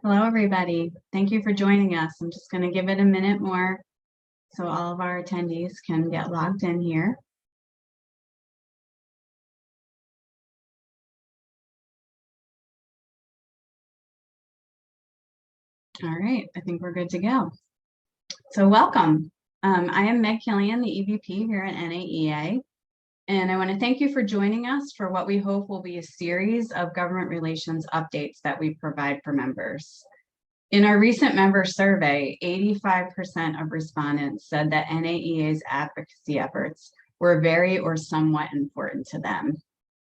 Hello, everybody. Thank you for joining us. I'm just going to give it a minute more so all of our attendees can get logged in here. All right, I think we're good to go. So welcome. I am Meg Killian, the EVP here at NAEA, and I want to thank you for joining us for what we hope will be a series of government relations updates that we provide for members. In our recent member survey, 85% of respondents said that NAEA's advocacy efforts were very or somewhat important to them.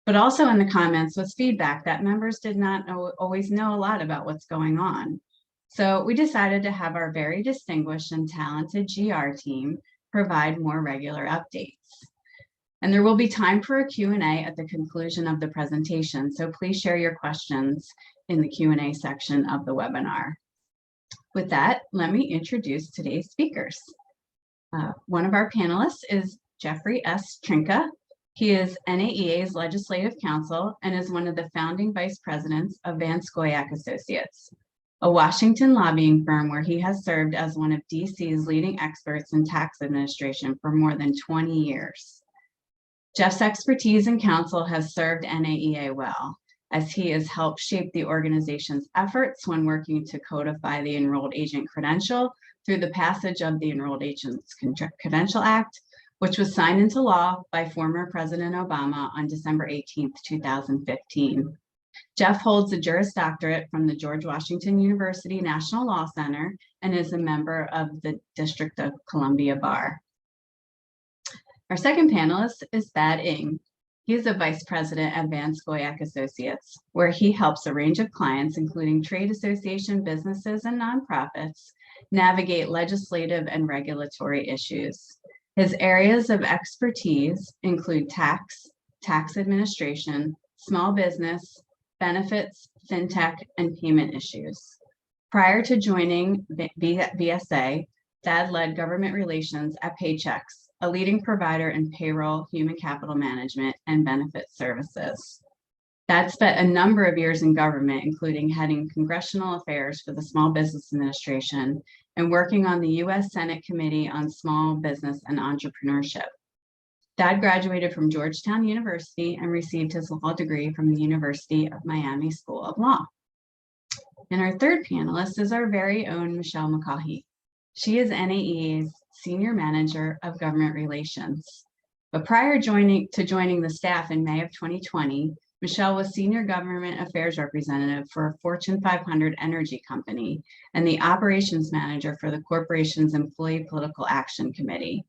But also in the comments was feedback that members did not always know a lot about what's going on. So we decided to have our very distinguished and talented GR team provide more regular updates. And there will be time for a Q&A at the conclusion of the presentation, so please share your questions in the Q&A section of the webinar. With that, let me introduce today's speakers. One of our panelists is Jeffrey S. Trinca. He is NAEA's Legislative Counsel and is one of the founding vice presidents of Vanscoyac Associates, a Washington lobbying firm where he has served as one of DC's leading experts in tax administration for more than 20 years. Jeff's expertise in counsel has served NAEA well, as he has helped shape the organization's efforts when working to codify the Enrolled Agent Credential through the passage of the Enrolled Agents Credential Act, which was signed into law by former President Obama on December 18, 2015. Jeff holds a Juris Doctorate from the George Washington University National Law Center and is a member of the District of Columbia Bar. Our second panelist is Thad Inge. He is a vice president at Vanscoyac Associates, where he helps a range of clients, including trade association businesses and nonprofits, navigate legislative and regulatory issues. His areas of expertise include tax administration, small business, benefits, fintech, and payment issues. Prior to joining VSA, Thad led government relations at Paychex, a leading provider in payroll, human capital management, and benefit services. Thad spent a number of years in government, including heading congressional affairs for the Small Business Administration and working on the U.S. Senate Committee on Small Business and Entrepreneurship. Thad graduated from Georgetown University and received his law degree from the University of Miami School of Law. And our third panelist is our very own Michelle McCaughey. She is NAEA's Senior Manager of Government Relations. But prior to joining the staff in May of 2020, Michelle was Senior Government Affairs Representative for a Fortune 500 energy company and the Operations Manager for the corporation's Employee Political Action Committee.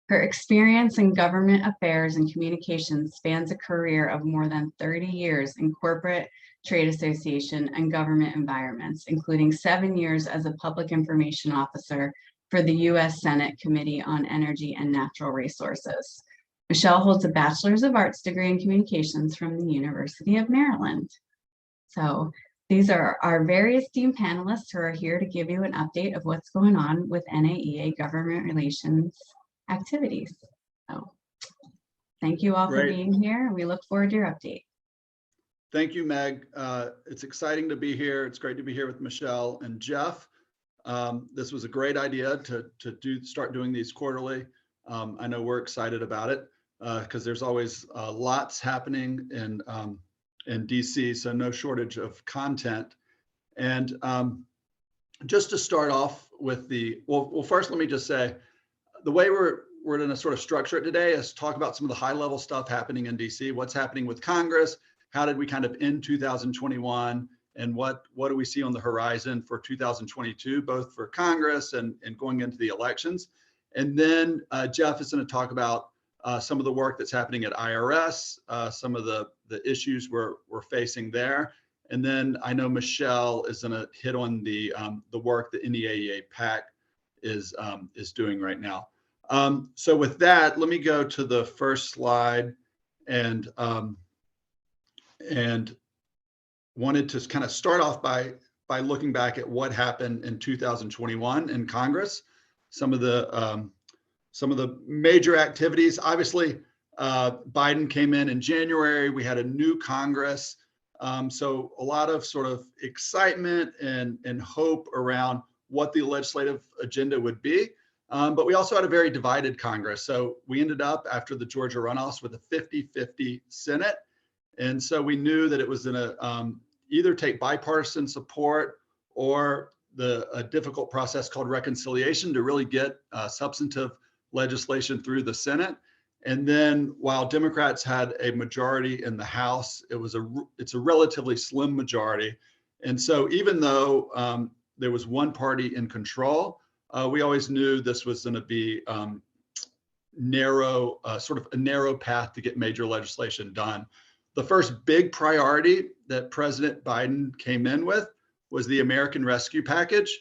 Her experience in government affairs and communications spans a career of more than 30 years in corporate, trade association, and government environments, including 7 years as a public information officer for the U.S. Senate Committee on Energy and Natural Resources. Michelle holds a Bachelor's of Arts degree in communications from the University of Maryland. So these are our very esteemed panelists who are here to give you an update of what's going on with NAEA government relations activities. So thank you all for being here. We look forward to your update. Thank you, Meg. It's exciting to be here. It's great to be here with Michelle and Jeff. This was a great idea to start doing these quarterly. I know we're excited about it because there's always lots happening in DC, so no shortage of content. And just to start off with well, first let me just say, the way we're going to sort of structure it today is talk about some of the high level stuff happening in DC, what's happening with Congress, how did we kind of end 2021, and what do we see on the horizon for 2022, both for Congress and going into the elections. And then Jeff is going to talk about some of the work that's happening at IRS, some of the issues we're facing there. And then I know Michelle is going to hit on the work that NAEA PAC is doing right now. So with that, let me go to the first slide and wanted to kind of start off by looking back at what happened in 2021 in Congress. Some of the major activities. Obviously, Biden came in January. We had a new Congress. So a lot of sort of excitement and hope around what the legislative agenda would be. But we also had a very divided Congress. So we ended up after the Georgia runoffs with a 50-50 Senate. And so we knew that it was going to either take bipartisan support or a difficult process called reconciliation to really get substantive legislation through the Senate. And then while Democrats had a majority in the House, it's a relatively slim majority. And so even though there was one party in control, we always knew this was going to be narrow, sort of a narrow path to get major legislation done. The first big priority that President Biden came in with was the American Rescue Package.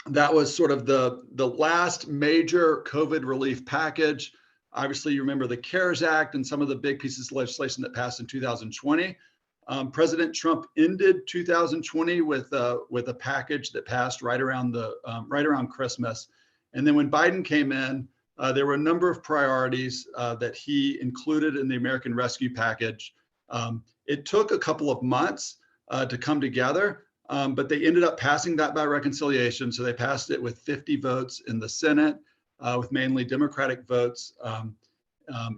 That was sort of the last major COVID relief package. Obviously, you remember the CARES Act and some of the big pieces of legislation that passed in 2020. President Trump ended 2020 with a package that passed right around Christmas. And then when Biden came in, there were a number of priorities that he included in the American Rescue Package. It took a couple of months to come together, but they ended up passing that by reconciliation. So they passed it with 50 votes in the Senate, with mainly Democratic votes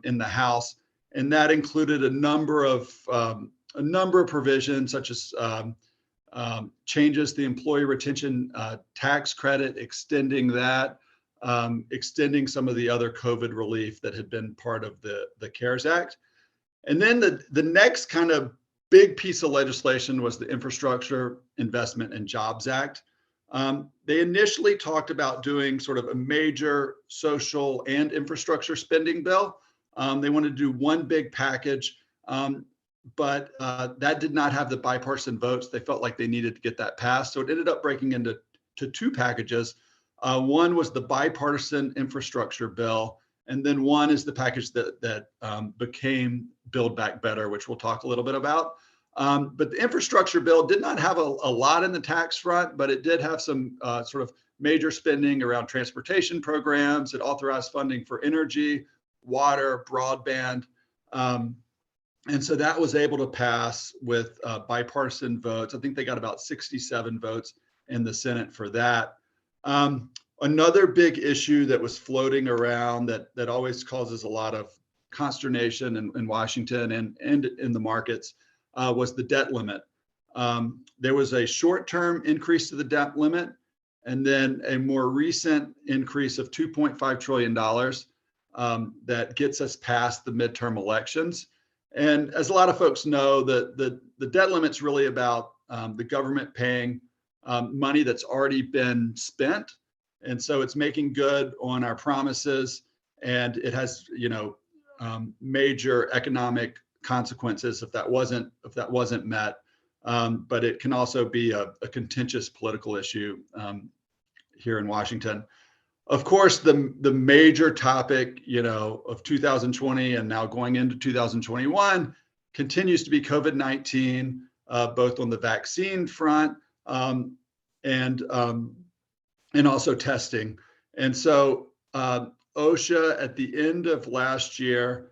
in the House. And that included a number of provisions, such as changes to the employee retention tax credit, extending that, extending some of the other COVID relief that had been part of the CARES Act. And then the next kind of big piece of legislation was the Infrastructure Investment and Jobs Act. They initially talked about doing sort of a major social and infrastructure spending bill. They wanted to do one big package, but that did not have the bipartisan votes. They felt like they needed to get that passed. So it ended up breaking into two packages. One was the bipartisan infrastructure bill, and then one is the package that became Build Back Better, which we'll talk a little bit about. But the infrastructure bill did not have a lot in the tax front, but it did have some sort of major spending around transportation programs. It authorized funding for energy, water, broadband. And so that was able to pass with bipartisan votes. I think they got about 67 votes in the Senate for that. Another big issue that was floating around that always causes a lot of consternation in Washington and in the markets was the debt limit. There was a short-term increase to the debt limit, and then a more recent increase of $2.5 trillion that gets us past the midterm elections. And as a lot of folks know, the debt limit's really about the government paying money that's already been spent. And so it's making good on our promises, and it has, major economic consequences if that wasn't met. But it can also be a contentious political issue here in Washington. Of course, the major topic, of 2020 and now going into 2021 continues to be COVID-19, both on the vaccine front and also testing. And so OSHA at the end of last year,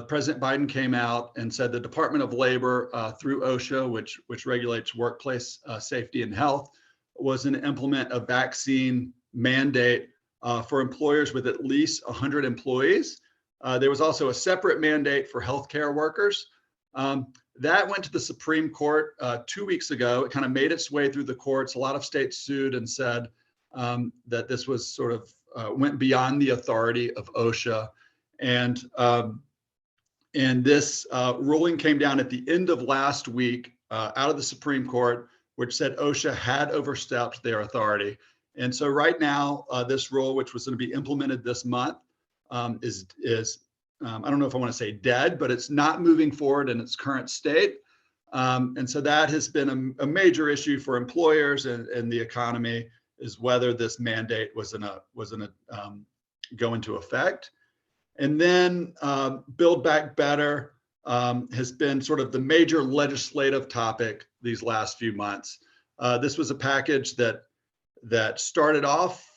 President Biden came out and said the Department of Labor through OSHA, which regulates workplace safety and health, was going to implement a vaccine mandate for employers with at least 100 employees. There was also a separate mandate for healthcare workers. That went to the Supreme Court 2 weeks ago. It kind of made its way through the courts. A lot of states sued and said that this was sort of went beyond the authority of OSHA. And this ruling came down at the end of last week out of the Supreme Court, which said OSHA had overstepped their authority. And so right now, this rule, which was going to be implemented this month, is I don't know if I want to say dead, but it's not moving forward in its current state. And so that has been a major issue for employers and the economy, is whether this mandate was gonna go into effect. And then Build Back Better has been sort of the major legislative topic these last few months. This was a package that started off,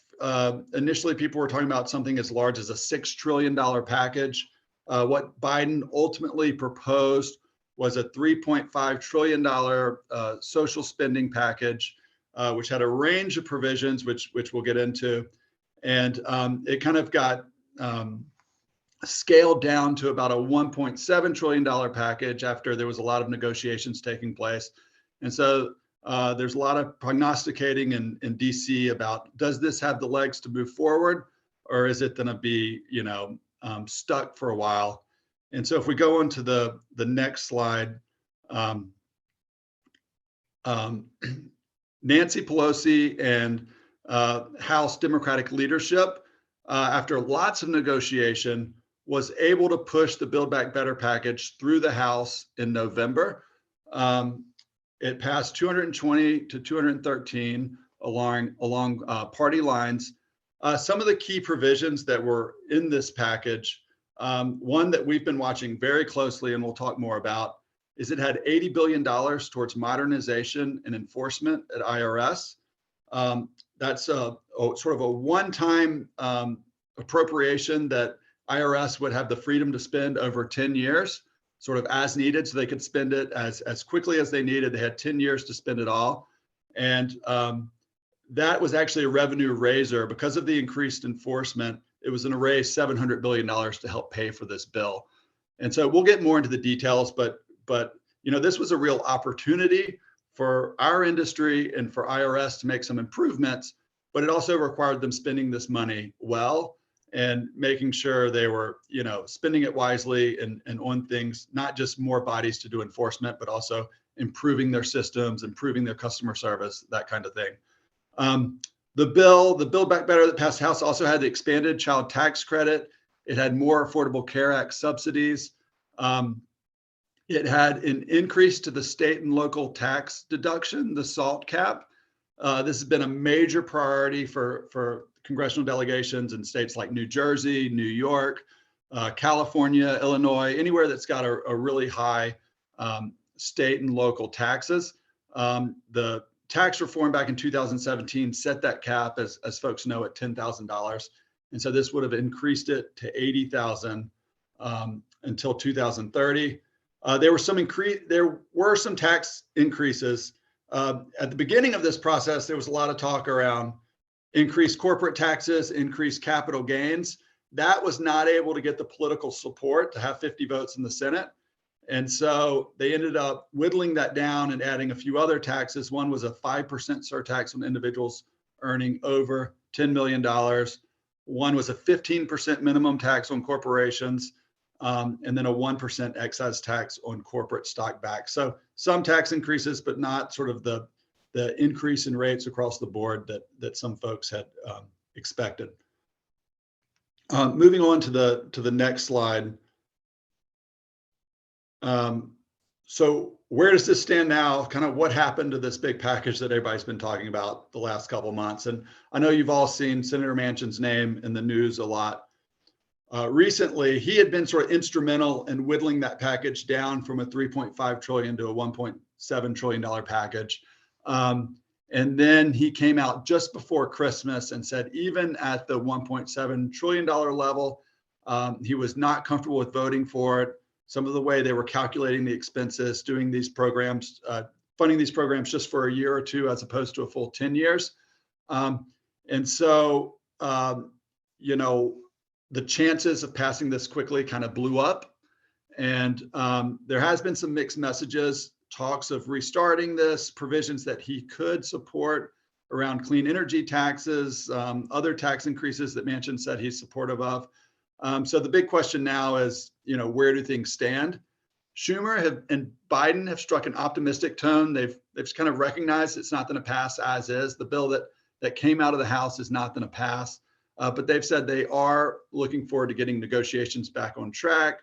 initially people were talking about something as large as a $6 trillion package. What Biden ultimately proposed was a $3.5 trillion social spending package, which had a range of provisions, which we'll get into. And it kind of got scaled down to about a $1.7 trillion package after there was a lot of negotiations taking place. And so there's a lot of prognosticating in DC about, does this have the legs to move forward, or is it going to be, stuck for a while? And so if we go into the next slide, Nancy Pelosi and House Democratic leadership, after lots of negotiation, was able to push the Build Back Better package through the House in November. It passed 220 to 213 along party lines. Some of the key provisions that were in this package, one that we've been watching very closely and we'll talk more about, is it had $80 billion towards modernization and enforcement at IRS. That's a sort of a one-time appropriation that IRS would have the freedom to spend over 10 years, sort of as needed, so they could spend it as quickly as they needed. They had 10 years to spend it all. And that was actually a revenue raiser. Because of the increased enforcement, it was going to raise $700 billion to help pay for this bill. And so we'll get more into the details, but this was a real opportunity for our industry and for IRS to make some improvements, but it also required them spending this money well and making sure they were, spending it wisely and on things, not just more bodies to do enforcement, but also improving their systems, improving their customer service, that kind of thing. The Build Back Better that passed House also had the expanded child tax credit. It had more Affordable Care Act subsidies. It had an increase to the state and local tax deduction, the SALT cap. This has been a major priority for congressional delegations in states like New Jersey, New York, California, Illinois, anywhere that's got a really high state and local taxes. The tax reform back in 2017 set that cap, as folks know, at $10,000. And so this would have increased it to $80,000 until 2030. There were some tax increases. At the beginning of this process, there was a lot of talk around increased corporate taxes, increased capital gains. That was not able to get the political support to have 50 votes in the Senate. And so they ended up whittling that down and adding a few other taxes. One was a 5% surtax on individuals earning over $10 million. One was a 15% minimum tax on corporations, and then a 1% excise tax on corporate stock back. So some tax increases, but not sort of the increase in rates across the board that some folks had expected. Moving on to the next slide. So where does this stand now? Kind of what happened to this big package that everybody's been talking about the last couple of months? And I know you've all seen Senator Manchin's name in the news a lot. Recently, he had been sort of instrumental in whittling that package down from a $3.5 trillion to a $1.7 trillion package. And then he came out just before Christmas and said, even at the $1.7 trillion level, he was not comfortable with voting for it. Some of the way they were calculating the expenses, doing these programs, funding these programs just for a year or two, as opposed to a full 10 years. And so, the chances of passing this quickly kind of blew up. And there has been some mixed messages, talks of restarting this, provisions that he could support around clean energy taxes, other tax increases that Manchin said he's supportive of. So the big question now is, where do things stand? Schumer and Biden have struck an optimistic tone. They've kind of recognized it's not going to pass as is. The bill that came out of the House is not going to pass. But they've said they are looking forward to getting negotiations back on track,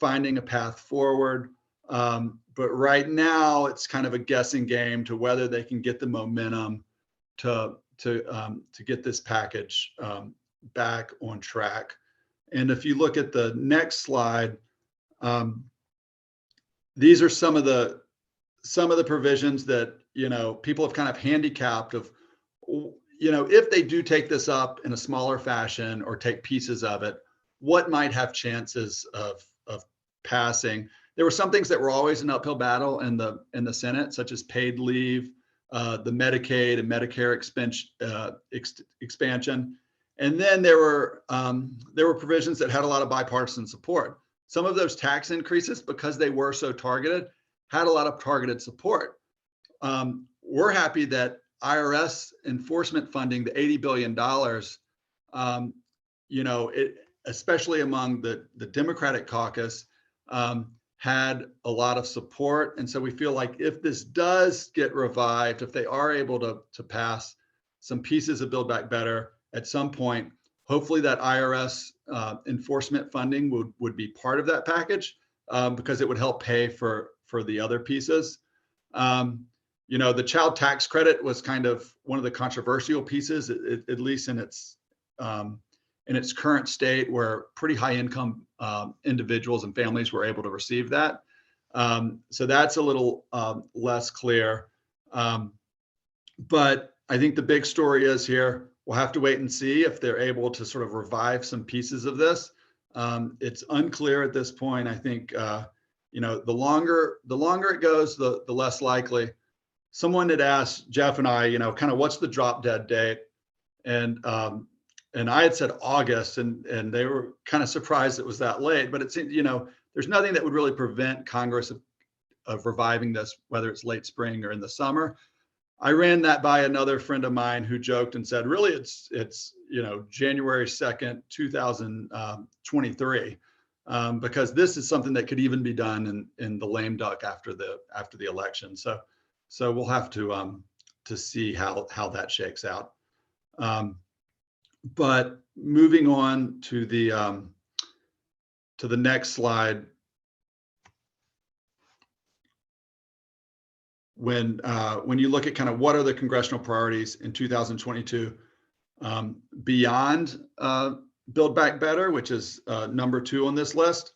finding a path forward. But right now, it's kind of a guessing game to whether they can get the momentum to get this package back on track. And if you look at the next slide, these are some of the provisions that people have kind of handicapped of. If they do take this up in a smaller fashion or take pieces of it, what might have chances of passing? there were some things that were always an uphill battle in the Senate, such as paid leave, the Medicaid and Medicare expansion. And then there were provisions that had a lot of bipartisan support. Some of those tax increases, because they were so targeted, had a lot of targeted support. We're happy that IRS enforcement funding, the $80 billion, especially among the Democratic caucus, had a lot of support. And so we feel like if this does get revived, if they are able to pass some pieces of Build Back Better at some point, hopefully that IRS enforcement funding would be part of that package, because it would help pay for the other pieces. The child tax credit was kind of one of the controversial pieces, at least in its current state, where pretty high income individuals and families were able to receive that. So that's a little less clear. But I think the big story is here, we'll have to wait and see if they're able to sort of revive some pieces of this. It's unclear at this point. I think, the longer it goes, the less likely. Someone had asked Jeff and I, kind of what's the drop dead date? And I had said August, and they were kind of surprised it was that late. But it seems, there's nothing that would really prevent Congress of reviving this, whether it's late spring or in the summer. I ran that by another friend of mine who joked and said, really, it's January 2nd, 2023, because this is something that could even be done in the lame duck after the election. So we'll have to see how that shakes out. But moving on to the next slide, when you look at kind of what are the congressional priorities in 2022 beyond Build Back Better, which is number 2 on this list.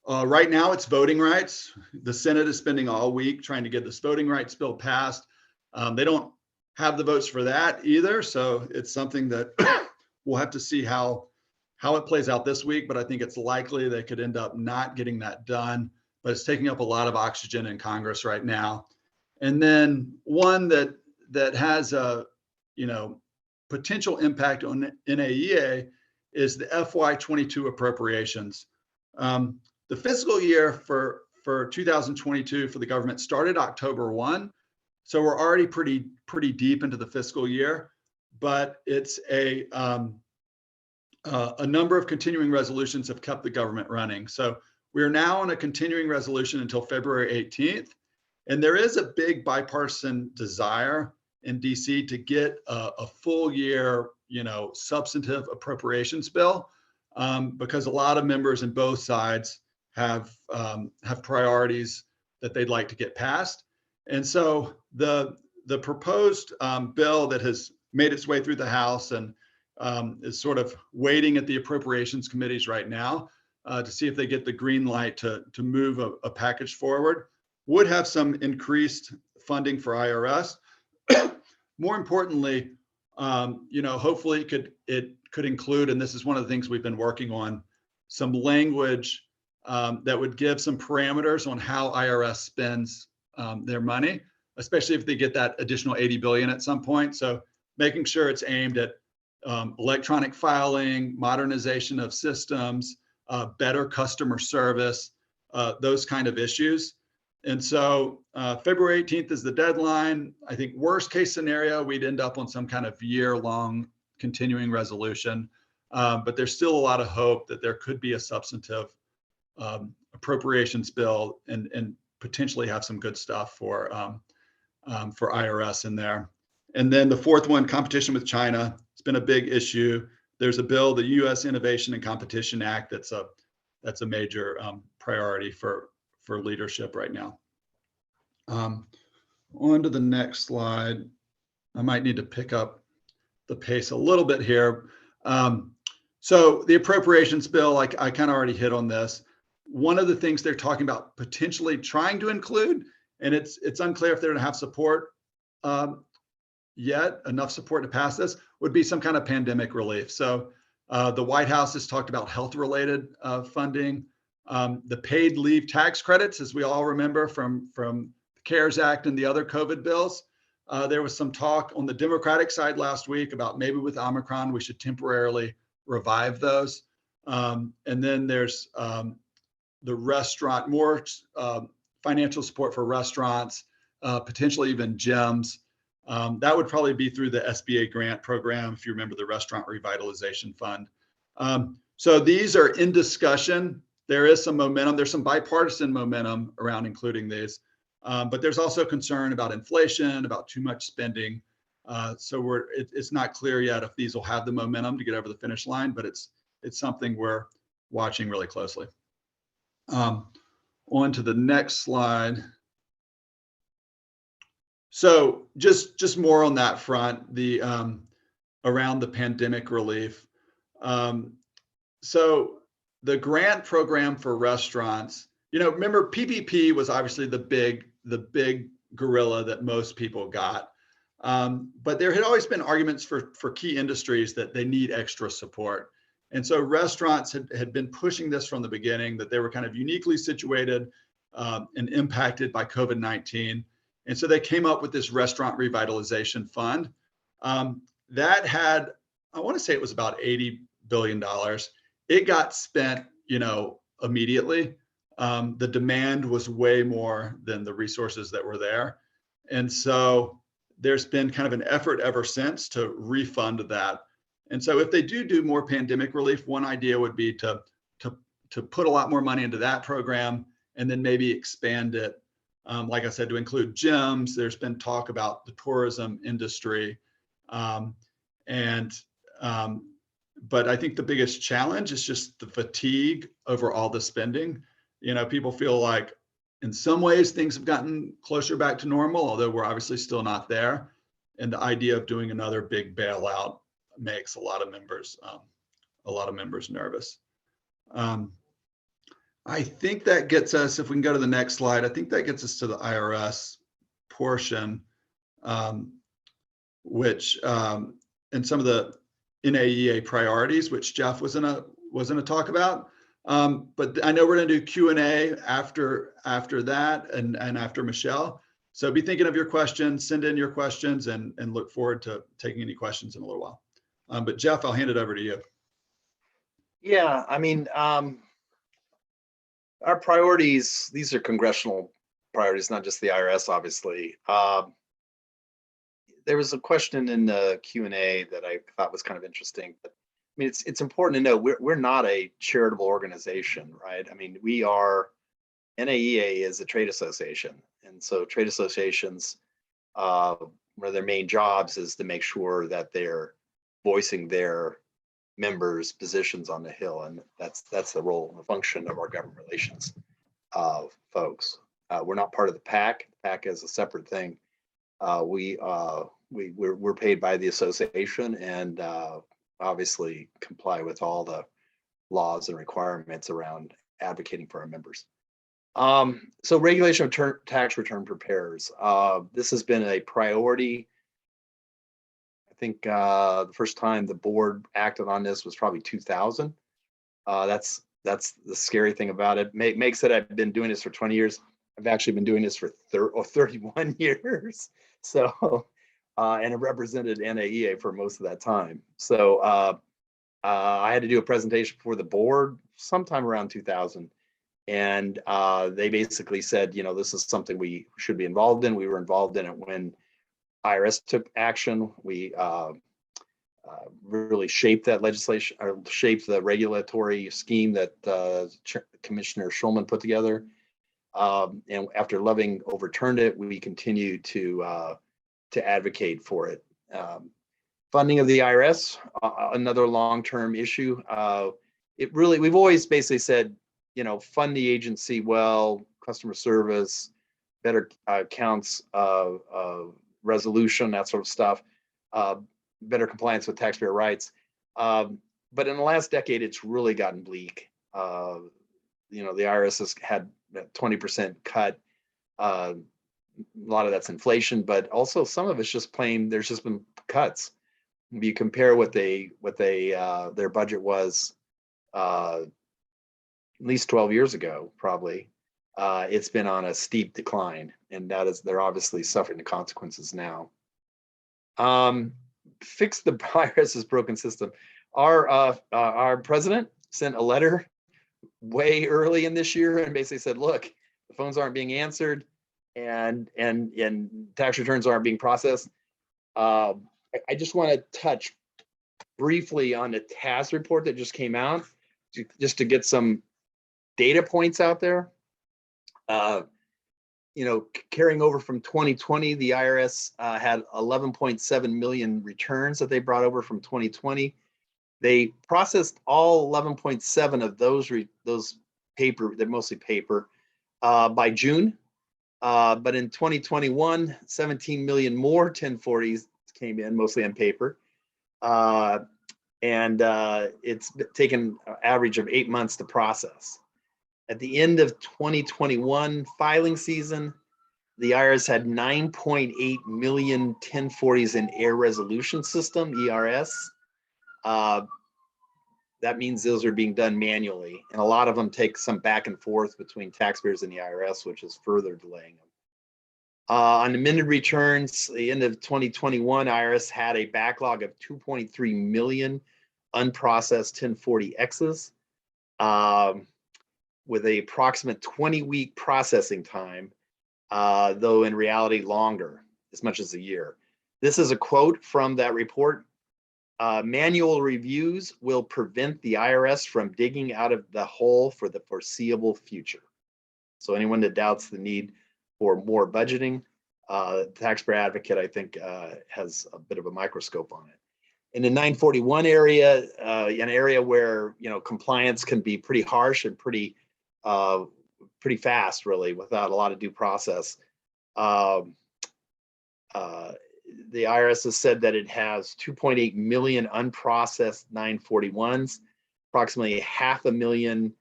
Right now, it's voting rights. The Senate is spending all week trying to get this voting rights bill passed. They don't have the votes for that either, so it's something that we'll have to see how it plays out this week. But I think it's likely they could end up not getting that done. But it's taking up a lot of oxygen in Congress right now. And then one that has a potential impact on NAEA is the FY22 appropriations. The fiscal year for 2022 for the government started October 1, so we're already pretty deep into the fiscal year. But it's a number of continuing resolutions have kept the government running. So we're now on a continuing resolution until February 18th. And there is a big bipartisan desire in DC to get a full year, substantive appropriations bill, because a lot of members in both sides have priorities that they'd like to get passed. And so the proposed bill that has made its way through the House and is sort of waiting at the appropriations committees right now to see if they get the green light to move a package forward, would have some increased funding for IRS. More importantly, hopefully it could include, and this is one of the things we've been working on, some language that would give some parameters on how IRS spends their money, especially if they get that additional 80 billion at some point. So making sure it's aimed at electronic filing, modernization of systems, better customer service, those kind of issues. And so February 18th is the deadline. I think worst case scenario, we'd end up on some kind of year-long continuing resolution. But there's still a lot of hope that there could be a substantive appropriations bill and potentially have some good stuff for IRS in there. And then the fourth one, competition with China. It's been a big issue. There's a bill, the U.S. Innovation and Competition Act, that's a major priority for leadership right now. On to the next slide. I might need to pick up the pace a little bit here. So the appropriations bill, I kind of already hit on this. One of the things they're talking about potentially trying to include, and it's unclear if they're going to have support yet, enough support to pass this, would be some kind of pandemic relief. So the White House has talked about health-related funding. The paid leave tax credits, as we all remember from the CARES Act and the other COVID bills. There was some talk on the Democratic side last week about maybe with Omicron, we should temporarily revive those. And then there's the restaurant, more financial support for restaurants, potentially even gyms. That would probably be through the SBA grant program, if you remember the Restaurant Revitalization Fund. So these are in discussion. There is some momentum. There's some bipartisan momentum around including these. But there's also concern about inflation, about too much spending. So it's not clear yet if these will have the momentum to get over the finish line, but it's something we're watching really closely. On to the next slide. So just more on that front, the around the pandemic relief. So the grant program for restaurants, remember PPP was obviously the big gorilla that most people got. But there had always been arguments for key industries that they need extra support. And so restaurants had been pushing this from the beginning, that they were kind of uniquely situated and impacted by COVID-19. And so they came up with this Restaurant Revitalization Fund that had, I want to say it was about $80 billion. It got spent, immediately. The demand was way more than the resources that were there. And so there's been kind of an effort ever since to refund that. And so if they do more pandemic relief, one idea would be to put a lot more money into that program and then maybe expand it. Like I said, to include gyms. There's been talk about the tourism industry. But I think the biggest challenge is just the fatigue over all the spending. People feel like in some ways things have gotten closer back to normal, although we're obviously still not there. And the idea of doing another big bailout makes a lot of members nervous. I think that gets us, if we can go to the next slide, I think that gets us to the IRS portion, which and some of the NAEA priorities, which Jeff was gonna talk about. But I know we're gonna do Q&A after that and after Michelle. So be thinking of your questions, send in your questions, and look forward to taking any questions in a little while. But Jeff, I'll hand it over to you. Yeah, I mean, our priorities, these are congressional priorities, not just the IRS, obviously. There was a question in the Q&A that I thought was kind of interesting. But I mean, it's important to know we're not a charitable organization, right? I mean, we are, NAEA is a trade association. And so trade associations, one of their main jobs is to make sure that they're voicing their members' positions on the Hill. And that's the role and the function of our government relations folks. We're not part of the PAC. The PAC is a separate thing. We're paid by the association and obviously comply with all the laws and requirements around advocating for our members. So regulation of tax return preparers. This has been a priority. I think the first time the board acted on this was probably 2000. That's the scary thing about it. Makes it I've been doing this for 20 years. I've actually been doing this for 31 years. So, and it represented NAEA for most of that time. So I had to do a presentation for the board sometime around 2000. And they basically said, this is something we should be involved in. We were involved in it when IRS took action. We really shaped that legislation, or shaped the regulatory scheme that Commissioner Schulman put together. And after Loving overturned it, we continue to advocate for it. Funding of the IRS, another long-term issue. We've always basically said, fund the agency well, customer service, better accounts of resolution, that sort of stuff, better compliance with taxpayer rights. But in the last decade, it's really gotten bleak. The IRS has had a 20% cut. A lot of that's inflation, but also some of it's just plain, there's just been cuts. If you compare what their budget was at least 12 years ago, probably, it's been on a steep decline, and they're obviously suffering the consequences now. Fix the IRS's broken system. Our president sent a letter way early in this year and basically said, look, the phones aren't being answered and tax returns aren't being processed. I just want to touch briefly on the TAS report that just came out, just to get some data points out there. Carrying over from 2020, the IRS had 11.7 million returns that they brought over from 2020. They processed all 11.7 of those paper, they're mostly paper, by June. But in 2021, 17 million more 1040s came in, mostly on paper. And it's taken an average of 8 months to process. At the end of 2021 filing season, the IRS had 9.8 million 1040s in Air Resolution System, ERS. That means those are being done manually, and a lot of them take some back and forth between taxpayers and the IRS, which is further delaying them. On amended returns, the end of 2021, IRS had a backlog of 2.3 million unprocessed 1040Xs, with an approximate 20-week processing time, though in reality longer, as much as a year. This is a quote from that report. Manual reviews will prevent the IRS from digging out of the hole for the foreseeable future. So anyone that doubts the need for more budgeting, taxpayer advocate, I think, has a bit of a microscope on it. In the 941 area, an area where compliance can be pretty harsh and pretty fast, really, without a lot of due process. The IRS has said that it has 2.8 million unprocessed 941s, approximately 500,000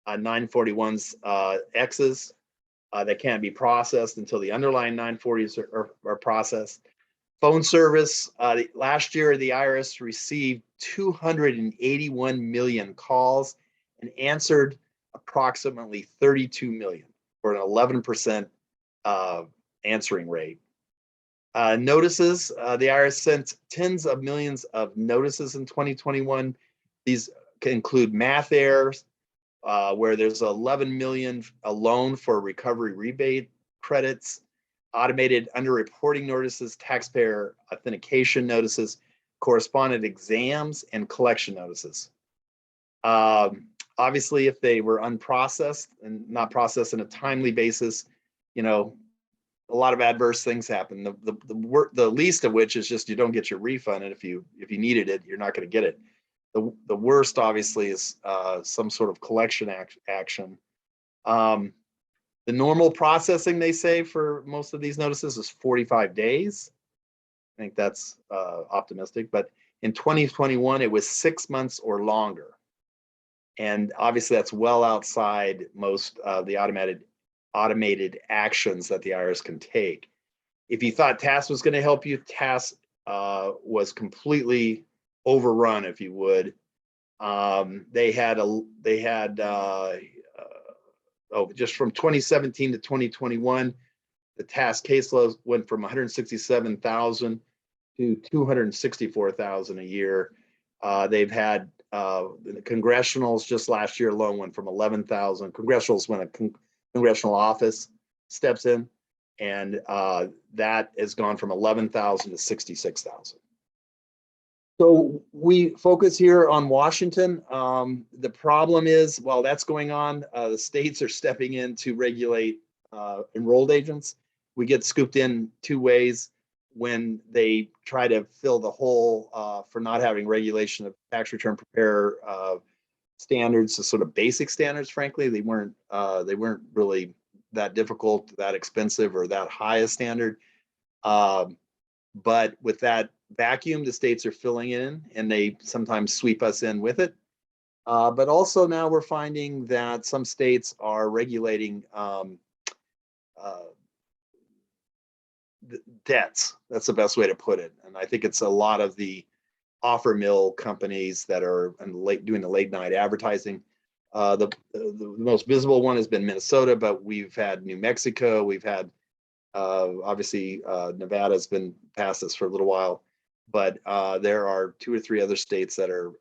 941s X's that can't be processed until the underlying 940s are processed. Phone service, last year the IRS received 281 million calls and answered approximately 32 million, for an 11% answering rate. Notices, the IRS sent tens of millions of notices in 2021. These can include math errors, where there's 11 million alone for recovery rebate credits, automated underreporting notices, taxpayer authentication notices, correspondent exams, and collection notices. Obviously, if they were unprocessed and not processed on a timely basis, a lot of adverse things happen. The least of which is just you don't get your refund, and if you needed it, you're not going to get it. The worst, obviously, is some sort of collection action. The normal processing, they say, for most of these notices is 45 days. I think that's optimistic, but in 2021, it was 6 months or longer. And obviously, that's well outside most of the automated actions that the IRS can take. If you thought TAS was going to help you, TAS was completely overrun, if you would. Just from 2017 to 2021, the TAS caseload went from 167,000 to 264,000 a year. They've had the congressionals just last year alone went from 11,000. Congressionals when a congressional office steps in, and that has gone from 11,000 to 66,000. So we focus here on Washington. The problem is, while that's going on, the states are stepping in to regulate enrolled agents. We get scooped in two ways when they try to fill the hole for not having regulation of tax return preparer standards, the sort of basic standards. Frankly, they weren't really that difficult, that expensive, or that high a standard. But with that vacuum, the states are filling in, and they sometimes sweep us in with it. But also now we're finding that some states are regulating debts. That's the best way to put it. And I think it's a lot of the offer mill companies that are doing the late night advertising. The most visible one has been Minnesota, but we've had New Mexico, we've had obviously Nevada's been past this for a little while, but there are 2 or 3 other states that are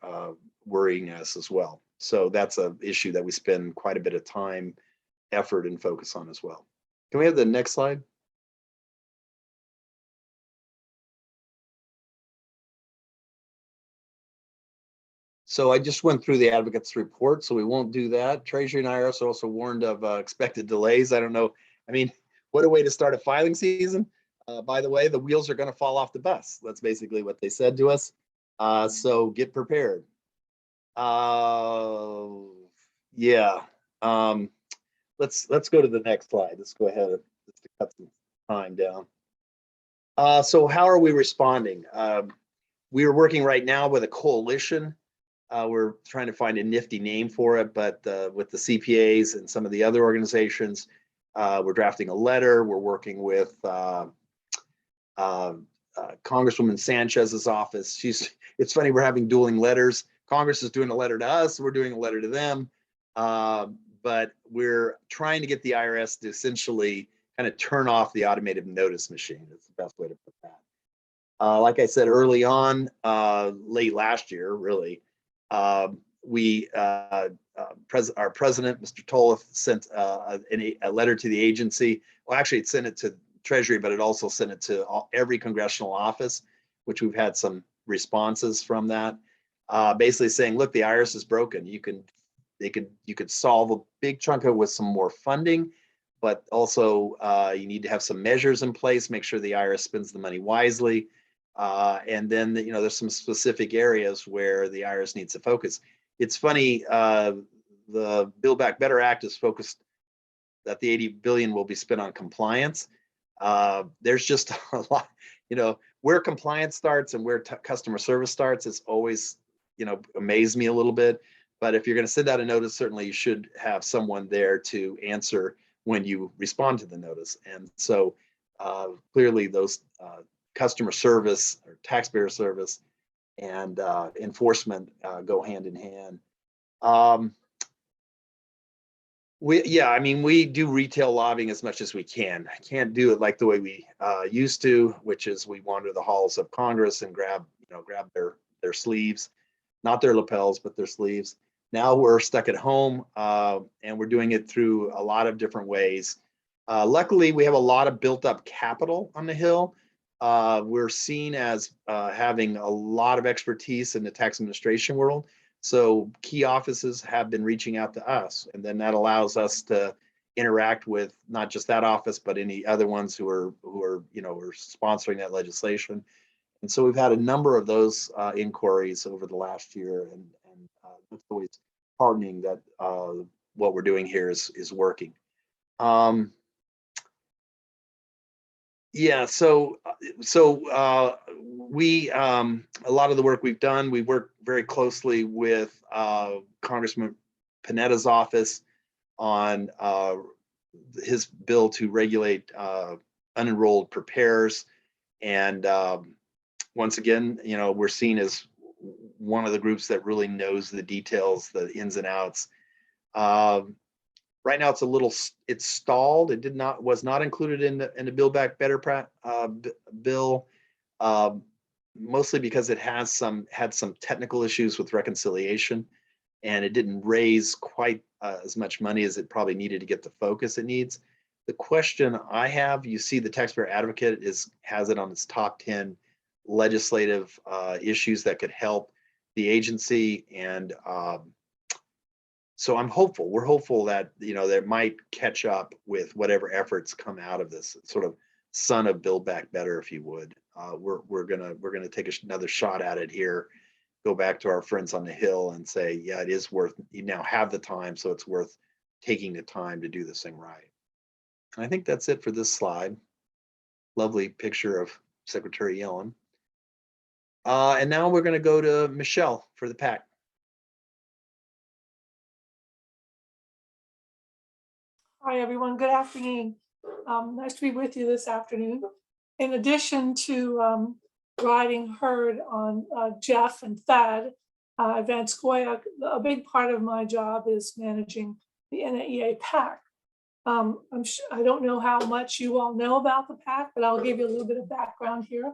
worrying us as well. So that's an issue that we spend quite a bit of time, effort, and focus on as well. Can we have the next slide? So I just went through the advocates report, so we won't do that. Treasury and IRS are also warned of expected delays. I don't know. I mean, what a way to start a filing season. By the way, the wheels are going to fall off the bus. That's basically what they said to us. So get prepared. Yeah. Let's go to the next slide. Let's go ahead just to cut some time down. So how are we responding? We are working right now with a coalition. We're trying to find a nifty name for it, but with the CPAs and some of the other organizations, we're drafting a letter. We're working with Congresswoman Sanchez's office. It's funny, we're having dueling letters. Congress is doing a letter to us. We're doing a letter to them. But we're trying to get the IRS to essentially kind of turn off the automated notice machine. That's the best way to put that. Like I said early on, late last year, really, our president, Mr. Toloff, sent a letter to the agency. Well, actually, it sent it to Treasury, but it also sent it to every congressional office, which we've had some responses from that, basically saying, look, the IRS is broken. You could solve a big chunk of it with some more funding, but also you need to have some measures in place, make sure the IRS spends the money wisely. And then, there's some specific areas where the IRS needs to focus. It's funny, the Build Back Better Act is focused that the $80 billion will be spent on compliance. There's just a lot, where compliance starts and where customer service starts is always, amazed me a little bit. But if you're going to send out a notice, certainly you should have someone there to answer when you respond to the notice. And so clearly those customer service or taxpayer service and enforcement go hand in hand. We do retail lobbying as much as we can. I can't do it like the way we used to, which is we wander the halls of Congress and grab their sleeves, not their lapels, but their sleeves. Now we're stuck at home and we're doing it through a lot of different ways. Luckily, we have a lot of built up capital on the Hill. We're seen as having a lot of expertise in the tax administration world. So key offices have been reaching out to us, and then that allows us to interact with not just that office, but any other ones who are sponsoring that legislation. And so we've had a number of those inquiries over the last year, and it's always heartening that what we're doing here is working. Yeah, so we a lot of the work we've done, we work very closely with Congressman Panetta's office on his bill to regulate unenrolled preparers. And once again, we're seen as one of the groups that really knows the details, the ins and outs. Right now, it's stalled. It was not included in the Build Back Better bill, mostly because it had some technical issues with reconciliation, and it didn't raise quite as much money as it probably needed to get the focus it needs. The question I have, you see, the Taxpayer Advocate has it on its top 10 legislative issues that could help the agency, and so I'm hopeful. We're hopeful that there might catch up with whatever efforts come out of this sort of son of Build Back Better, if you would. We're gonna take another shot at it here. Go back to our friends on the Hill and say, yeah, it is worth. You now have the time, so it's worth taking the time to do this thing right. And I think that's it for this slide. Lovely picture of Secretary Yellen. And now we're going to go to Michelle for the PAC. Hi, everyone. Good afternoon. Nice to be with you this afternoon. In addition to riding herd on Jeff and Thad, Van Scoyoc, a big part of my job is managing the NAEA PAC. I don't know how much you all know about the PAC, but I'll give you a little bit of background here.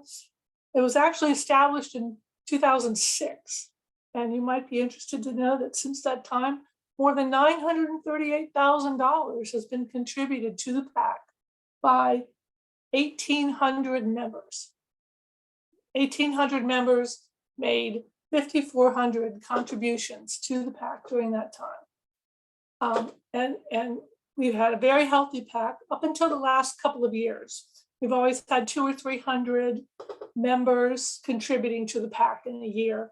It was actually established in 2006, and you might be interested to know that since that time, more than $938,000 has been contributed to the PAC by 1,800 members. 1,800 members made 5,400 contributions to the PAC during that time. And we've had a very healthy PAC up until the last couple of years. We've always had 200 or 300 members contributing to the PAC in a year.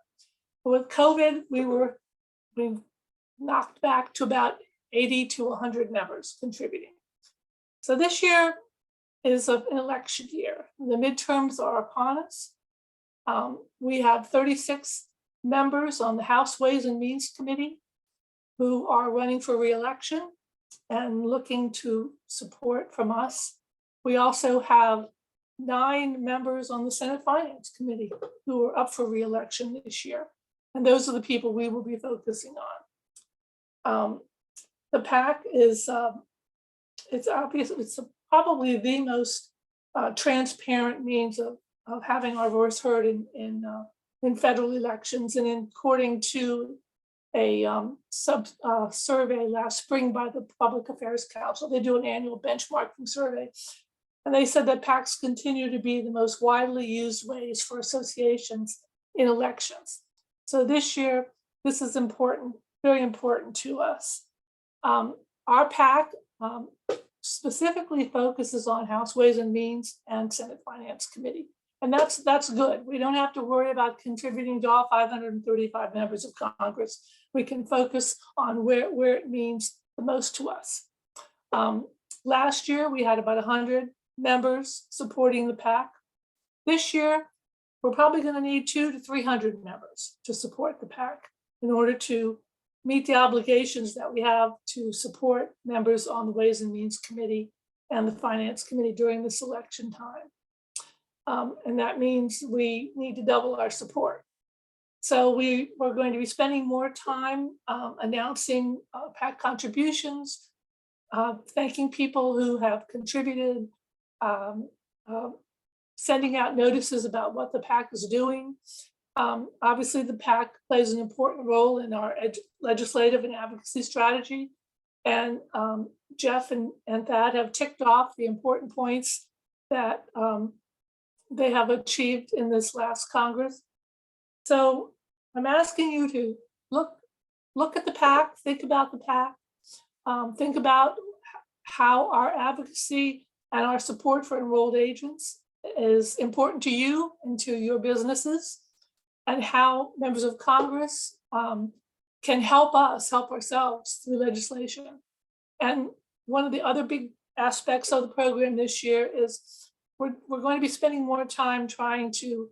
With COVID, we knocked back to about 80 to 100 members contributing. So this year is an election year. The midterms are upon us. We have 36 members on the House Ways and Means Committee who are running for re-election and looking to support from us. We also have 9 members on the Senate Finance Committee who are up for re-election this year. And those are the people we will be focusing on. The PAC is, it's obvious, it's probably the most transparent means of having our voice heard in federal elections. And according to a survey last spring by the Public Affairs Council, they do an annual benchmarking survey. And they said that PACs continue to be the most widely used ways for associations in elections. So this year, this is important, very important to us. Our PAC specifically focuses on House Ways and Means and Senate Finance Committee. And that's good. We don't have to worry about contributing to all 535 members of Congress. We can focus on where it means the most to us. Last year, we had about 100 members supporting the PAC. This year, we're probably going to need 200 to 300 members to support the PAC in order to meet the obligations that we have to support members on the Ways and Means Committee and the Finance Committee during this election time. And that means we need to double our support. So we're going to be spending more time announcing PAC contributions, thanking people who have contributed, sending out notices about what the PAC is doing. Obviously, the PAC plays an important role in our legislative and advocacy strategy. And Jeff and Thad have ticked off the important points that they have achieved in this last Congress. So I'm asking you to look at the PAC, think about the PAC, think about how our advocacy and our support for enrolled agents is important to you and to your businesses, and how members of Congress can help us help ourselves through legislation. And one of the other big aspects of the program this year is we're going to be spending more time trying to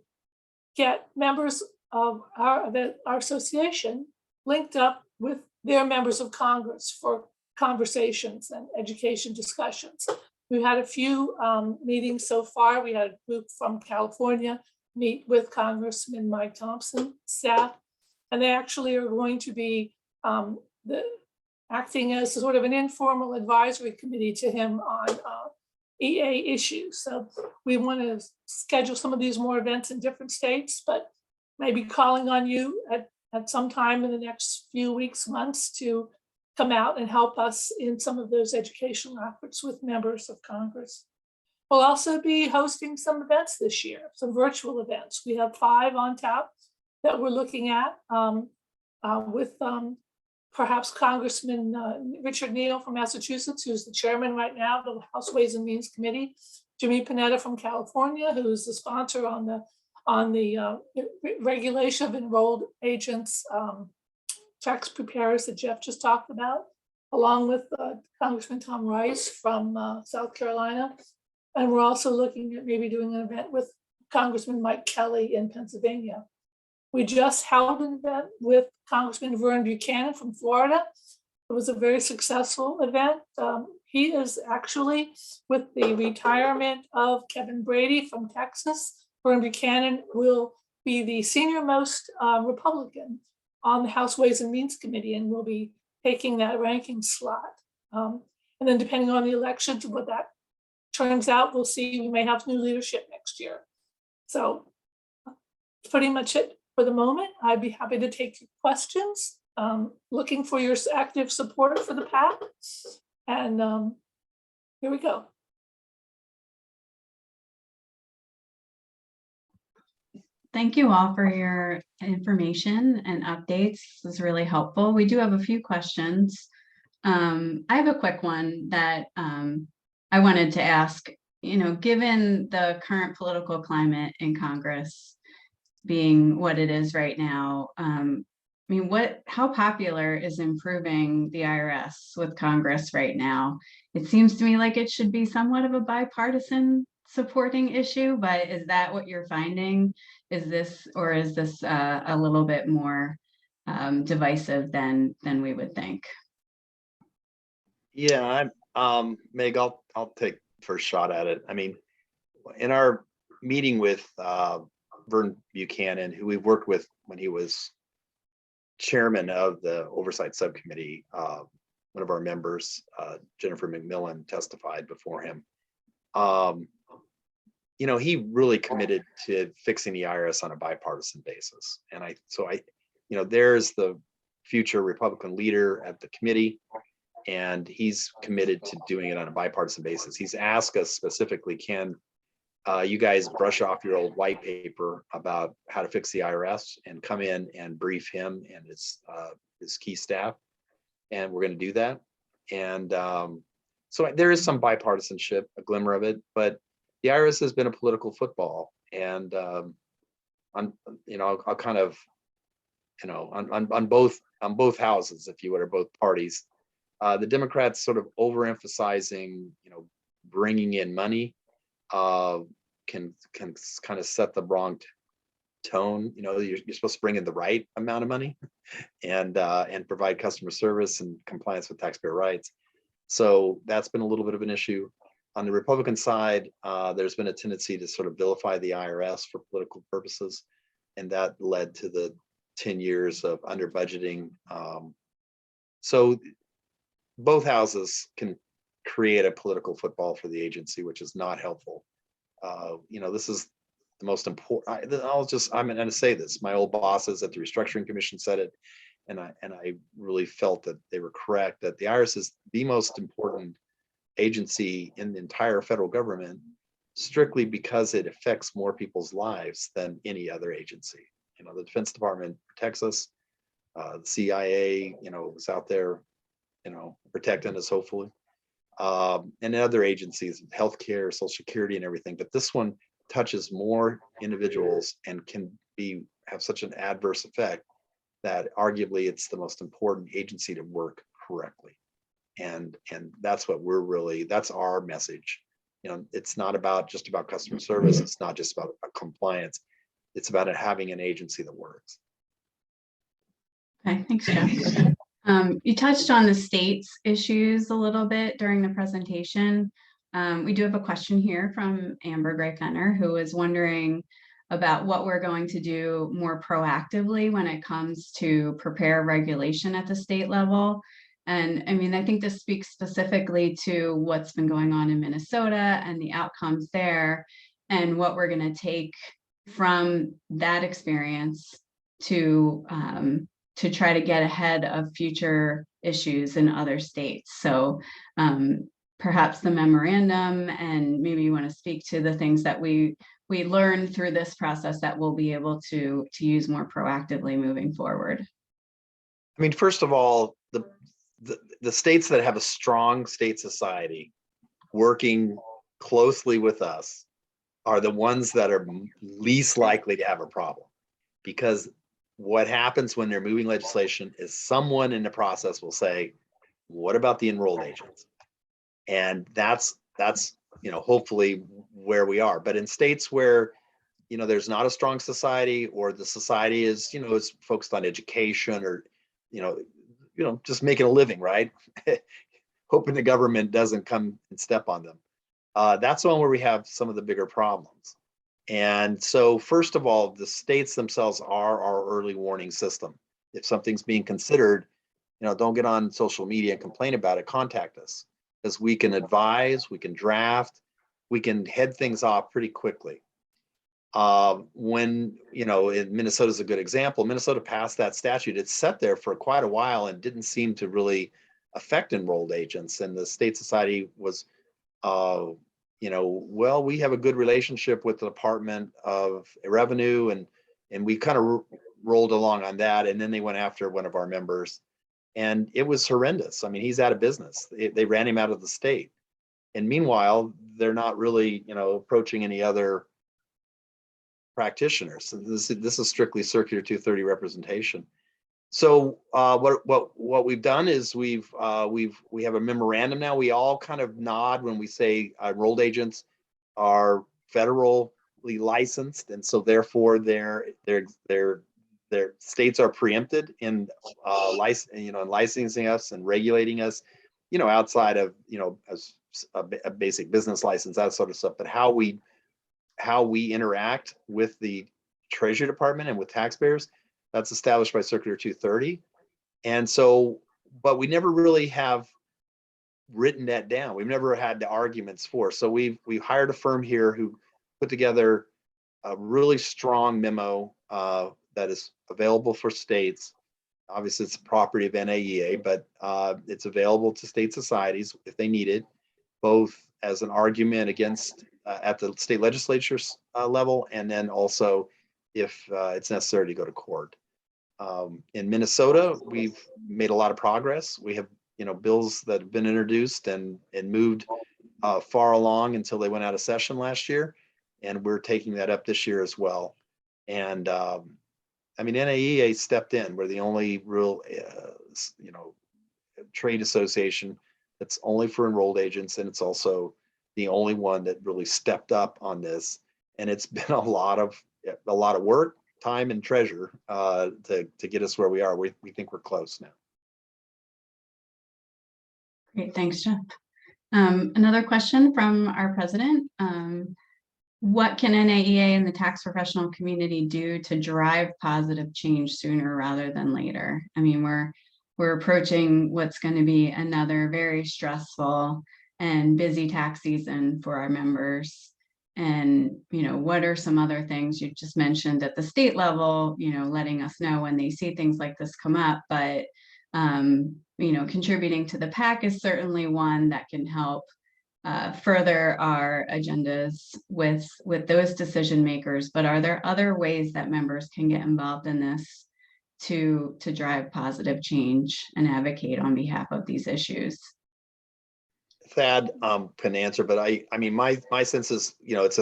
get members of our association linked up with their members of Congress for conversations and education discussions. We've had a few meetings so far. We had a group from California meet with Congressman Mike Thompson's staff, and they actually are going to be acting as sort of an informal advisory committee to him on EA issues. So we want to schedule some of these more events in different states, but maybe calling on you at some time in the next few weeks, months, to come out and help us in some of those educational efforts with members of Congress. We'll also be hosting some events this year, some virtual events. We have 5 on tap that we're looking at with perhaps Congressman Richard Neal from Massachusetts, who's the chairman right now of the House Ways and Means Committee, Jimmy Panetta from California, who's the sponsor on the regulation of enrolled agents tax preparers that Jeff just talked about, along with Congressman Tom Rice from South Carolina. And we're also looking at maybe doing an event with Congressman Mike Kelly in Pennsylvania. We just held an event with Congressman Vern Buchanan from Florida. It was a very successful event. He is actually, with the retirement of Kevin Brady from Texas, Vern Buchanan will be the senior most Republican on the House Ways and Means Committee and will be taking that ranking slot. And then depending on the elections, what that turns out, we'll see. We may have new leadership next year. So that's pretty much it for the moment. I'd be happy to take your questions. Looking for your active support for the PAC. And here we go. Thank you all for your information and updates. This is really helpful. We do have a few questions. I have a quick one that I wanted to ask, given the current political climate in Congress being what it is right now, how popular is improving the IRS with Congress right now? It seems to me like it should be somewhat of a bipartisan supporting issue, but is that what you're finding? Is this a little bit more divisive than we would think? Yeah, Meg, I'll take first shot at it. I mean, in our meeting with Vern Buchanan, who we worked with when he was chairman of the oversight subcommittee, one of our members, Jennifer McMillan, testified before him. He really committed to fixing the IRS on a bipartisan basis. And there's the future Republican leader at the committee, and he's committed to doing it on a bipartisan basis. He's asked us specifically, can you guys brush off your old white paper about how to fix the IRS and come in and brief him and his key staff? And we're going to do that. And so there is some bipartisanship, a glimmer of it, but the IRS has been a political football. And I'll kind of, on both houses, if you would, or both parties, the Democrats sort of overemphasizing, bringing in money can kind of set the wrong tone. You're supposed to bring in the right amount of money and provide customer service and compliance with taxpayer rights. So that's been a little bit of an issue. On the Republican side, there's been a tendency to sort of vilify the IRS for political purposes, and that led to the 10 years of under budgeting. So both houses can create a political football for the agency, which is not helpful. This is the most important. I'm going to say this. My old bosses at the Restructuring Commission said it, and I really felt that they were correct, that the IRS is the most important agency in the entire federal government, strictly because it affects more people's lives than any other agency. The Defense Department protects us. The CIA, is out there, protecting us, hopefully. And other agencies, healthcare, Social Security, and everything. But this one touches more individuals and can have such an adverse effect that arguably it's the most important agency to work correctly. And that's what that's our message. It's not just about customer service. It's not just about compliance. It's about having an agency that works. Okay, thanks, Jeff. You touched on the state's issues a little bit during the presentation. We do have a question here from Amber Gray-Fenner, who is wondering about what we're going to do more proactively when it comes to prepare regulation at the state level. And I think this speaks specifically to what's been going on in Minnesota and the outcomes there, and what we're going to take from that experience to try to get ahead of future issues in other states. So perhaps the memorandum, and maybe you want to speak to the things that we learned through this process that we'll be able to use more proactively moving forward. First of all, the states that have a strong state society working closely with us are the ones that are least likely to have a problem, because what happens when they're moving legislation is someone in the process will say, what about the enrolled agents? And that's hopefully where we are. But in states where there's not a strong society, or the society is is focused on education, or just making a living, right? Hoping the government doesn't come and step on them. That's one where we have some of the bigger problems. And so first of all, the states themselves are our early warning system. if something's being considered, don't get on social media and complain about it. Contact us, because we can advise, we can draft, we can head things off pretty quickly. When, in Minnesota's a good example. Minnesota passed that statute. It's sat there for quite a while and didn't seem to really affect enrolled agents. And the state society was, well, we have a good relationship with the Department of Revenue, and we kind of rolled along on that. And then they went after one of our members, and it was horrendous. I mean, he's out of business. They ran him out of the state. And meanwhile, they're not really, approaching any other practitioners. So this is strictly Circular 230 representation. So what we've done is we have a memorandum now. We all kind of nod when we say enrolled agents are federally licensed, and so therefore their states are preempted in licensing us and regulating us, outside of as a basic business license, that sort of stuff. But how we interact with the Treasury Department and with taxpayers, that's established by Circular 230. And so, but we never really have written that down. We've never had the arguments for. So we've hired a firm here who put together a really strong memo that is available for states. Obviously, it's the property of NAEA, but it's available to state societies if they need it, both as an argument against at the state legislature's level, and then also if it's necessary to go to court. In Minnesota, we've made a lot of progress. We have, bills that have been introduced and moved far along until they went out of session last year, and we're taking that up this year as well. And NAEA stepped in. We're the only real, trade association that's only for enrolled agents, and it's also the only one that really stepped up on this. And it's been a lot of work, time, and treasure to get us where we are. We think we're close now. Great, thanks, Jeff. Another question from our president. What can NAEA and the tax professional community do to drive positive change sooner rather than later? I mean, we're approaching what's going to be another very stressful and busy tax season for our members. And, what are some other things you just mentioned at the state level, letting us know when they see things like this come up, but, contributing to the PAC is certainly one that can help further our agendas with those decision makers. But are there other ways that members can get involved in this to drive positive change and advocate on behalf of these issues? Thad can answer, but I mean, my sense is, it's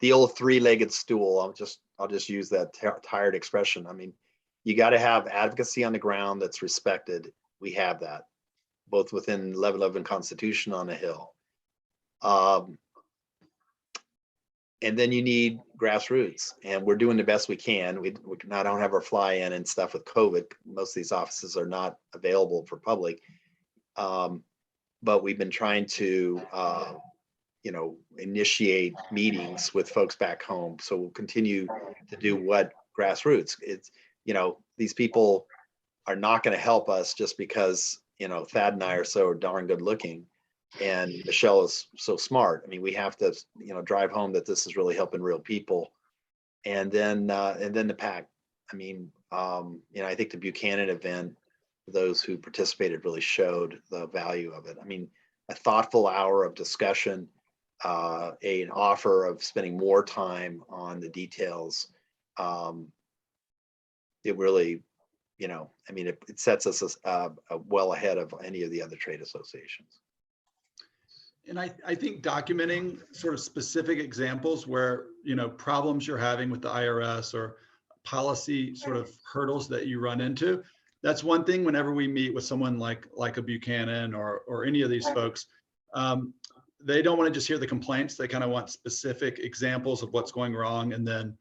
the old three-legged stool. I'll just use that tired expression. I mean, you got to have advocacy on the ground that's respected. We have that, both within 1111 Constitution on the Hill. And then you need grassroots, and we're doing the best we can. We don't have our fly-in and stuff with COVID. Most of these offices are not available for public. But we've been trying to, initiate meetings with folks back home. So we'll continue to do what grassroots. It's, these people are not going to help us just because, Thad and I are so darn good looking and Michelle is so smart. I mean, we have to, drive home that this is really helping real people. And then the PAC. I mean, I think the Buchanan event, those who participated really showed the value of it. I mean, a thoughtful hour of discussion, an offer of spending more time on the details. It really, it sets us well ahead of any of the other trade associations. And I think documenting sort of specific examples where, problems you're having with the IRS or policy sort of hurdles that you run into. That's one thing whenever we meet with someone like a Buchanan or any of these folks, they don't want to just hear the complaints. They kind of want specific examples of what's going wrong and then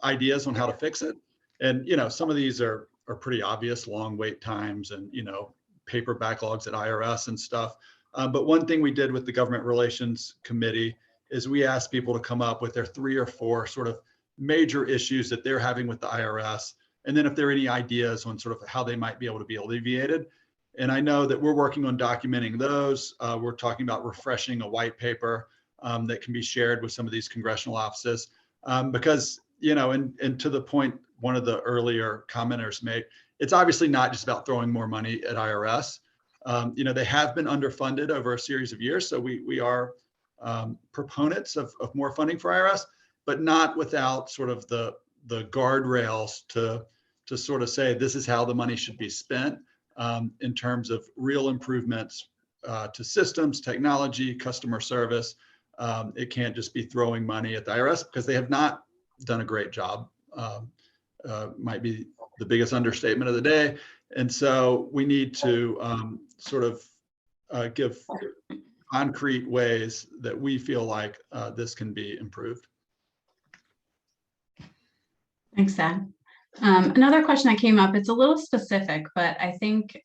ideas on how to fix it. And, some of these are pretty obvious, long wait times and, paper backlogs at IRS and stuff. But one thing we did with the Government Relations Committee is we asked people to come up with their 3 or 4 sort of major issues that they're having with the IRS and then if there are any ideas on sort of how they might be able to be alleviated. And I know that we're working on documenting those. We're talking about refreshing a white paper that can be shared with some of these congressional offices, because, and to the point one of the earlier commenters made, it's obviously not just about throwing more money at IRS. They have been underfunded over a series of years, so we are proponents of more funding for IRS, but not without sort of the guardrails to sort of say this is how the money should be spent, in terms of real improvements to systems, technology, customer service. It can't just be throwing money at the IRS because they have not done a great job. Might be the biggest understatement of the day. And so we need to sort of give concrete ways that we feel like this can be improved. Thanks, Thad. Another question that came up, it's a little specific, but I think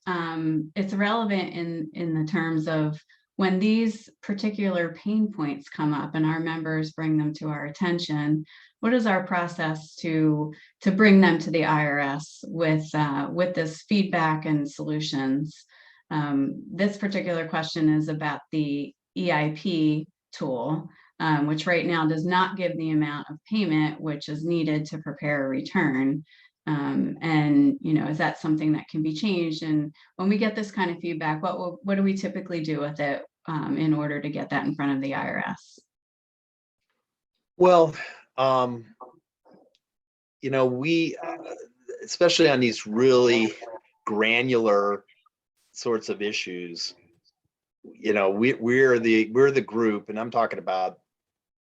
it's relevant in the terms of when these particular pain points come up and our members bring them to our attention, what is our process to bring them to the IRS with this feedback and solutions? This particular question is about the EIP tool, which right now does not give the amount of payment which is needed to prepare a return. And is that something that can be changed? And when we get this kind of feedback, what do we typically do with it in order to get that in front of the IRS? Well, we, especially on these really granular sorts of issues, we're the group, and I'm talking about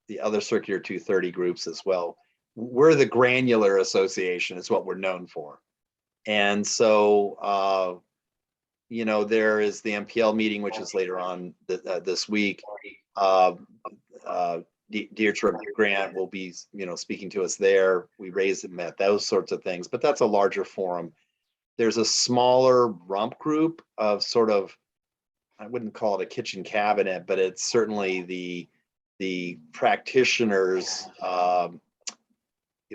the other Circular 230 groups as well. We're the granular association. It's what we're known for. And so, there is the MPL meeting, which is later on this week. Deirdre Grant will be, speaking to us there. We raised them at those sorts of things, but that's a larger forum. There's a smaller rump group of sort of, I wouldn't call it a kitchen cabinet, but it's certainly the practitioners,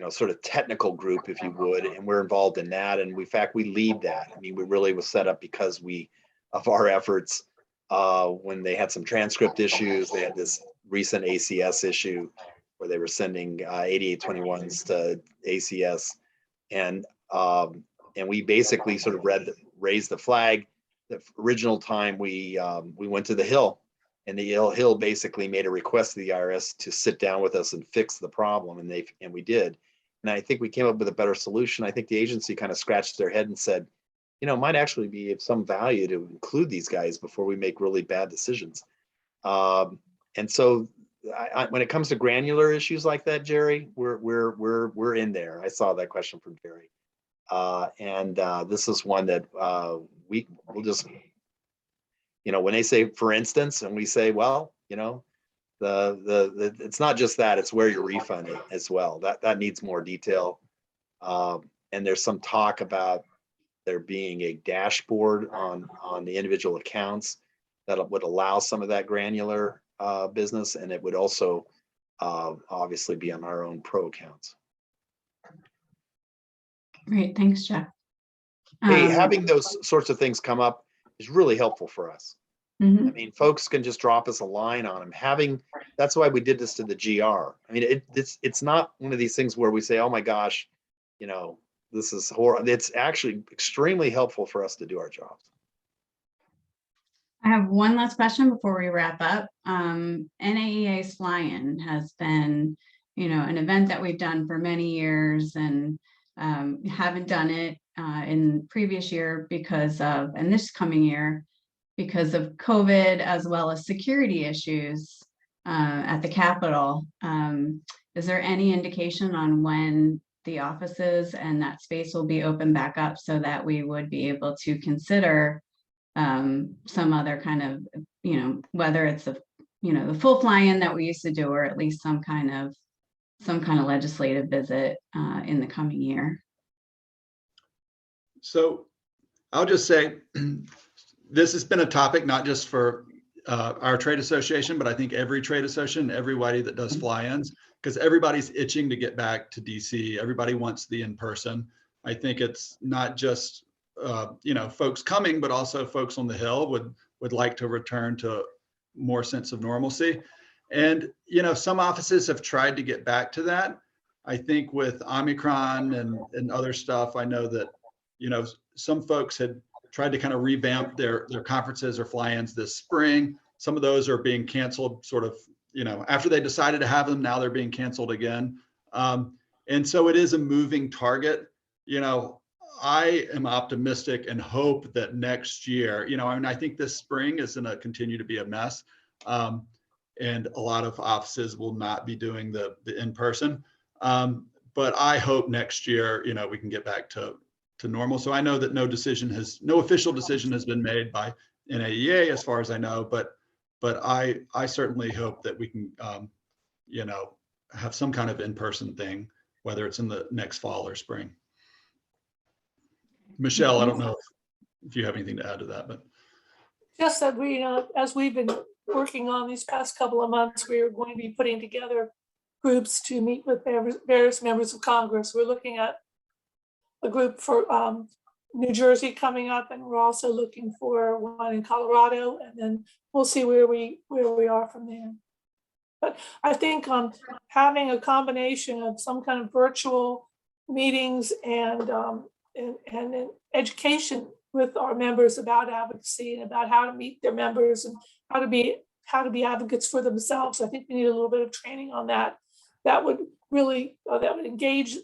sort of technical group, if you would, and we're involved in that. And in fact, we lead that. I mean, we really was set up because of our efforts when they had some transcript issues. They had this recent ACS issue where they were sending 8821s to ACS, and we basically sort of raised the flag. The original time we went to the Hill, and the Hill basically made a request to the IRS to sit down with us and fix the problem, and we did. And I think we came up with a better solution. I think the agency kind of scratched their head and said, it might actually be of some value to include these guys before we make really bad decisions. And so, when it comes to granular issues like that, Jerry, we're in there. I saw that question from Jerry, and this is one that we'll just, when they say, for instance, and we say, well, it's not just that, it's where you're refunding as well. That needs more detail. And there's some talk about there being a dashboard on the individual accounts that would allow some of that granular business, and it would also obviously be on our own pro accounts. Great, thanks, Jeff. Hey, having those sorts of things come up is really helpful for us. Mm-hmm. I mean, folks can just drop us a line on them. That's why we did this to the GR. I mean, it's not one of these things where we say, oh my gosh, this is horrible. It's actually extremely helpful for us to do our jobs. I have one last question before we wrap up. NAEA's fly-in has been, an event that we've done for many years, and haven't done it in previous year and this coming year because of COVID, as well as security issues at the Capitol. Is there any indication on when the offices and that space will be open back up so that we would be able to consider some other kind of, whether it's the full fly-in that we used to do, or at least some kind of legislative visit in the coming year? So I'll just say, this has been a topic not just for our trade association, but I think every trade association, everybody that does fly-ins, because everybody's itching to get back to DC. Everybody wants the in-person. I think it's not just folks coming, but also folks on the Hill would like to return to more sense of normalcy. And some offices have tried to get back to that. I think with Omicron and other stuff, I know that some folks had tried to kind of revamp their conferences or fly-ins this spring. Some of those are being canceled sort of, after they decided to have them, now they're being canceled again. And so it is a moving target. I am optimistic and hope that next year, I think this spring is going to continue to be a mess. And a lot of offices will not be doing the in-person. But I hope next year, we can get back to normal. So I know that no official decision has been made by NAEA as far as I know, but I certainly hope that we can, have some kind of in-person thing, whether it's in the next fall or spring. Michelle, I don't know if you have anything to add to that, but. Just that we, as we've been working on these past couple of months, we are going to be putting together groups to meet with various members of Congress. We're looking at a group for New Jersey coming up, and we're also looking for one in Colorado, and then we'll see where we are from there. But I think having a combination of some kind of virtual meetings and education with our members about advocacy and about how to meet their members and how to be advocates for themselves. I think we need a little bit of training on that. That would really engage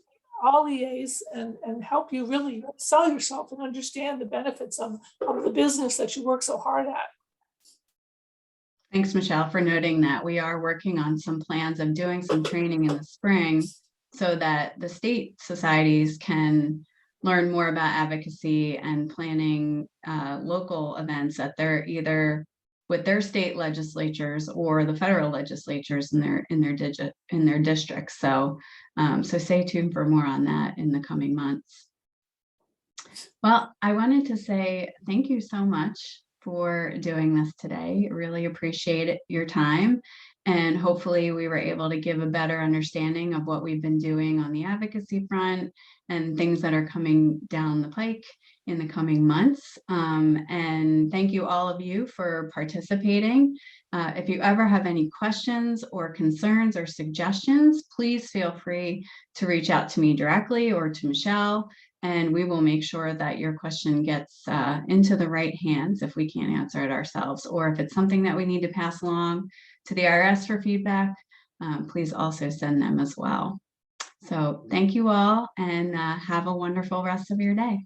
all EAs and help you really sell yourself and understand the benefits of the business that you work so hard at. Thanks, Michelle, for noting that. We are working on some plans of doing some training in the spring so that the state societies can learn more about advocacy and planning local events that they're either with their state legislatures or the federal legislatures in their districts. So stay tuned for more on that in the coming months. Well, I wanted to say thank you so much for doing this today. Really appreciate your time. And hopefully we were able to give a better understanding of what we've been doing on the advocacy front and things that are coming down the pike in the coming months. And thank you all of you for participating. If you ever have any questions or concerns or suggestions, please feel free to reach out to me directly or to Michelle, and we will make sure that your question gets into the right hands if we can't answer it ourselves, or if it's something that we need to pass along to the IRS for feedback, please also send them as well. So thank you all, and have a wonderful rest of your day.